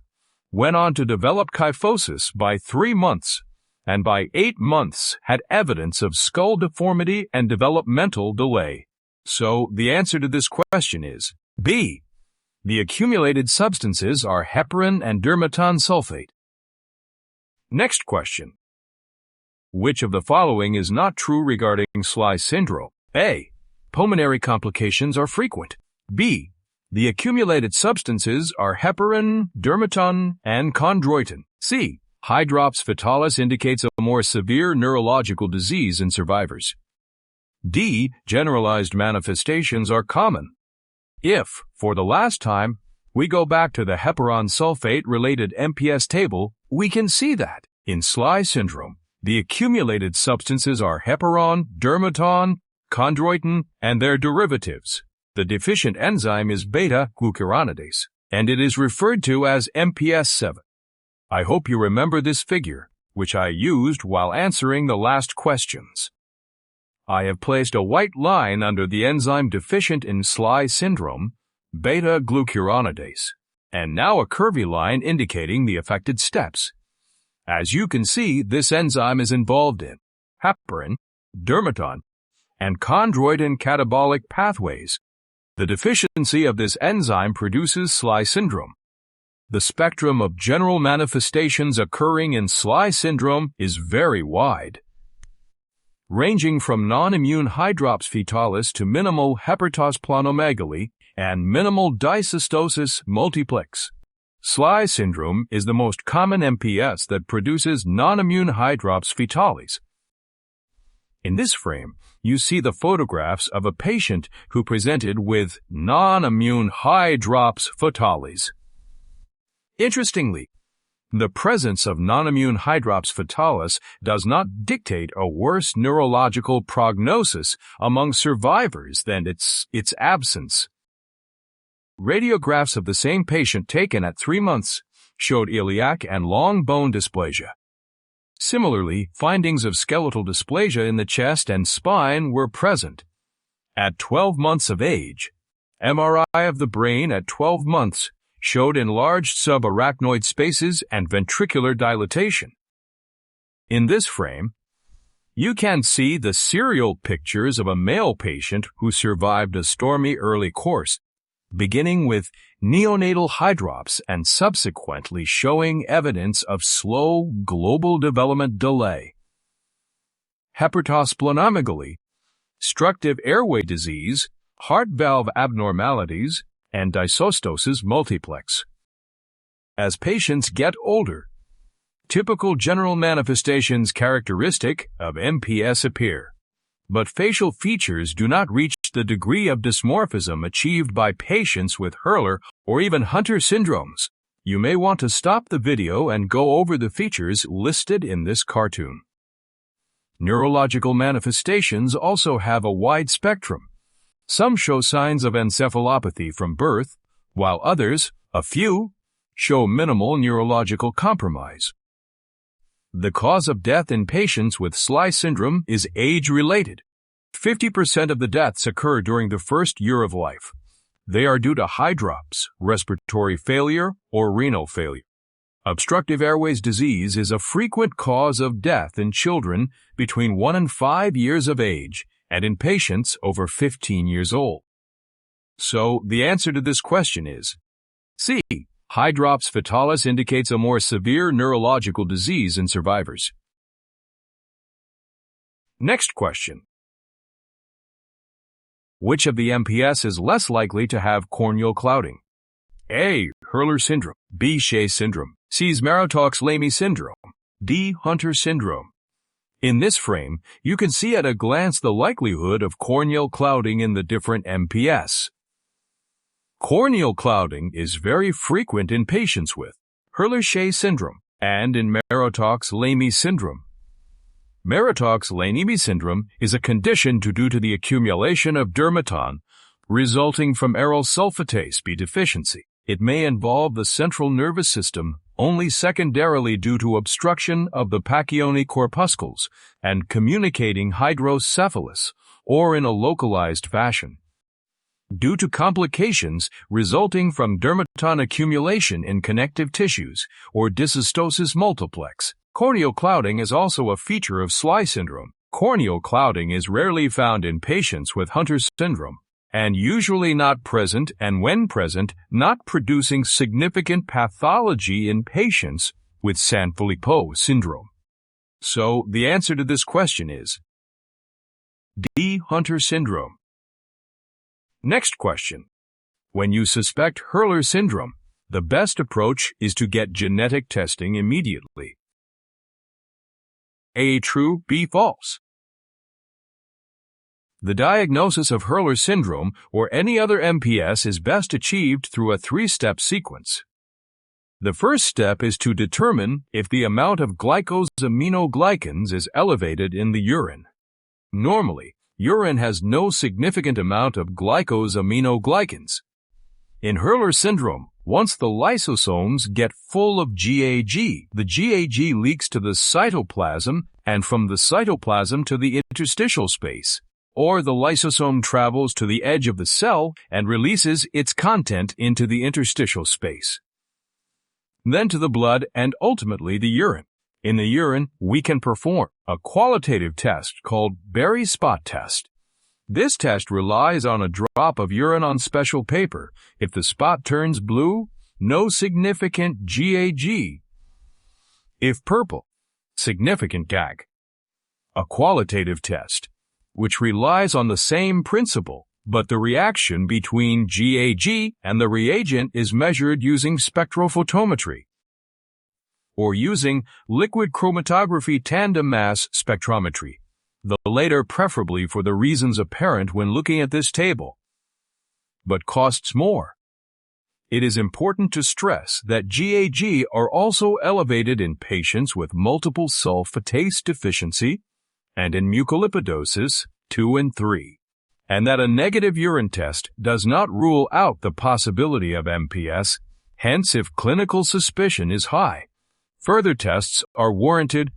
went on to develop kyphosis by 3 months, and by 8 months had evidence of skull deformity and developmental delay. So the answer to this question is B. The accumulated substances are heparan and dermatan sulfate. Next question. Which of the following is not true regarding SLE syndrome? A. Pulmonary complications are frequent. B. The accumulated substances are heparan, dermatan, and chondroitin. C. Hydrops fetalis indicates a more severe neurological disease in survivors. D. Generalized manifestations are common. If, for the last time, we go back to the heparan sulfate-related MPS table, we can see that, in SLE syndrome, the accumulated substances are heparan, dermatan, chondroitin, and their derivatives. The deficient enzyme is beta-glucuronidase, and it is referred to as MPS 7. I hope you remember this figure, which I used while answering the last questions. I have placed a white line under the enzyme deficient in SLE syndrome, beta-glucuronidase, and now a curvy line indicating the affected steps. As you can see, this enzyme is involved in heparan, dermatan, and chondroitin catabolic pathways. The deficiency of this enzyme produces SLE syndrome. The spectrum of general manifestations occurring in SLE syndrome is very wide, ranging from non-immune hydrops fetalis to minimal hepatosplenomegaly and minimal dysostosis multiplex. SLE syndrome is the most common MPS that produces non-immune hydrops fetalis. In this frame, you see the photographs of a patient who presented with non-immune hydrops fetalis. Interestingly, the presence of non-immune hydrops fetalis does not dictate a worse neurological prognosis among survivors than its absence. Radiographs of the same patient taken at 3 months showed iliac and long bone dysplasia. Similarly, findings of skeletal dysplasia in the chest and spine were present. At 12 months of age, MRI of the brain at 12 months showed enlarged subarachnoid spaces and ventricular dilatation. In this frame, you can see the serial pictures of a male patient who survived a stormy early course, beginning with neonatal hydrops and subsequently showing evidence of slow global development delay. Hepatosplenomegaly, obstructive airway disease, heart valve abnormalities, and dysostosis multiplex. As patients get older, typical general manifestations characteristic of MPS appear, but facial features do not reach the degree of dysmorphism achieved by patients with Hurler or even Hunter syndromes. You may want to stop the video and go over the features listed in this cartoon. Neurological manifestations also have a wide spectrum. Some show signs of encephalopathy from birth, while others, a few, show minimal neurological compromise. The cause of death in patients with SLE syndrome is age-related. 50% of the deaths occur during the first year of life. They are due to hydrops, respiratory failure, or renal failure. Obstructive airways disease is a frequent cause of death in children between 1 and 5 years of age and in patients over 15 years old. So the answer to this question is C. Hydrops fetalis indicates a more severe neurological disease in survivors. Next question. Which of the MPS is less likely to have corneal clouding? A. Hurler syndrome. B. Shea syndrome. C. Maratox-Lamy syndrome. D. Hunter syndrome. In this frame, you can see at a glance the likelihood of corneal clouding in the different MPS. Corneal clouding is very frequent in patients with Hurler-Shea syndrome and in Maratox-Lamy syndrome. Maratox-Laniemi syndrome is a condition due to the accumulation of dermaton resulting from aryl sulfatase B deficiency. It may involve the central nervous system only secondarily due to obstruction of the Pacchione corpuscles and communicating hydrocephalus, or in a localized fashion. Due to complications resulting from dermaton accumulation in connective tissues or dysostosis multiplex, corneal clouding is also a feature of SLY syndrome. Corneal clouding is rarely found in patients with Hunter syndrome, and usually not present, and when present, not producing significant pathology in patients with Sanfilippo syndrome. So, the answer to this question is D. Hunter syndrome. Next question. When you suspect Hurler syndrome, the best approach is to get genetic testing immediately. A. True, B. False. The diagnosis of Hurler syndrome or any other MPS is best achieved through a three-step sequence. The first step is to determine if the amount of glycosaminoglycans is elevated in the urine. Normally, urine has no significant amount of glycosaminoglycans. In Hurler syndrome, once the lysosomes get full of GAG, the GAG leaks to the cytoplasm and from the cytoplasm to the interstitial space, or the lysosome travels to the edge of the cell and releases its content into the interstitial space. Then to the blood and ultimately the urine. In the urine, we can perform a qualitative test called Berry spot test. This test relies on a drop of urine on special paper. If the spot turns blue, no significant GAG. If purple, significant GAG. A qualitative test, which relies on the same principle, but the reaction between GAG and the reagent is measured using spectrophotometry, or using liquid chromatography tandem mass spectrometry, the later preferably for the reasons apparent when looking at this table, but costs more. It is important to stress that GAG are also elevated in patients with multiple sulfatase deficiency and in mucolipidosis 2 and 3, and that a negative urine test does not rule out the possibility of MPS. Hence, if clinical suspicion is high, further tests are warranted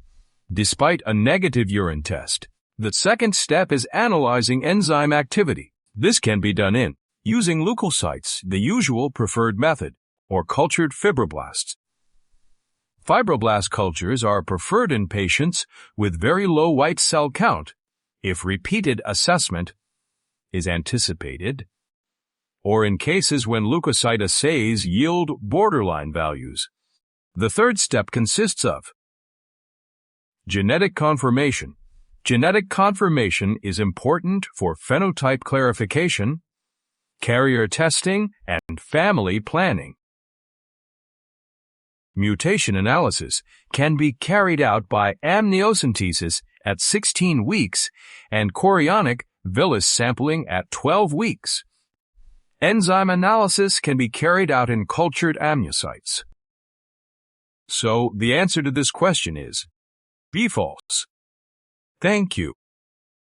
despite a negative urine test. The second step is analyzing enzyme activity. This can be done in using leukocytes, the usual preferred method, or cultured fibroblasts. Fibroblast cultures are preferred in patients with very low white cell count if repeated assessment is anticipated, or in cases when leukocyte assays yield borderline values. The third step consists of genetic confirmation. Genetic confirmation is important for phenotype clarification, carrier testing, and family planning. Mutation analysis can be carried out by amniocentesis at 16 weeks and chorionic villus sampling at 12 weeks. Enzyme analysis can be carried out in cultured amniocytes. So, the answer to this question is B. False. Thank you.